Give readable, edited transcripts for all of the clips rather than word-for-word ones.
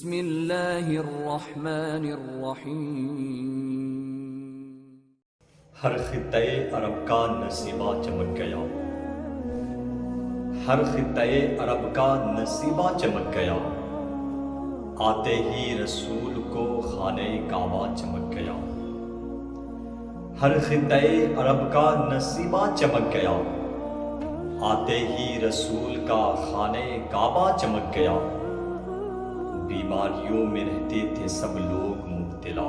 بسم اللہ الرحمن الرحیم۔ ہر خطے عرب کا نصیبہ چمک گیا، ہر خطے عرب کا نصیبہ چمک گیا، آتے ہی رسول کو خانہ کعبہ چمک گیا۔ ہر خطے عرب کا نصیبہ چمک گیا، آتے ہی رسول کا خانہ کعبہ چمک گیا۔ بیماریوں میں رہتے تھے سب لوگ مبتلا،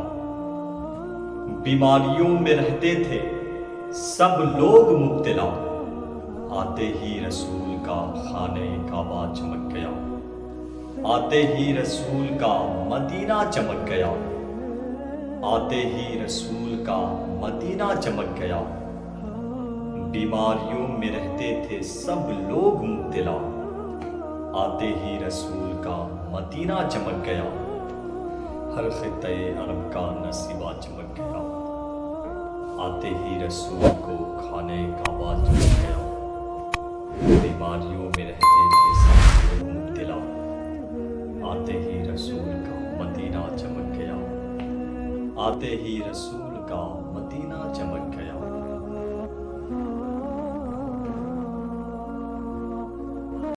بیماریوں میں رہتے تھے سب لوگ مبتلا، آتے ہی رسول کا خانہ کعبہ چمک گیا، آتے ہی رسول کا مدینہ چمک گیا، آتے ہی رسول کا مدینہ چمک گیا۔ بیماریوں میں رہتے تھے سب لوگ مبتلا، آتے ہی رسول کا مدینہ چمک گیا۔ ہر خطے عرب کا نصیبہ چمک گیا، آتے ہی رسول کو خانہ کعبہ چمک گیا۔ بیماریوں میں رہتے تھے سب لوگ مبتلا، آتے ہی رسول کا مدینہ چمک گیا، آتے ہی رسول کا مدینہ چمک گیا۔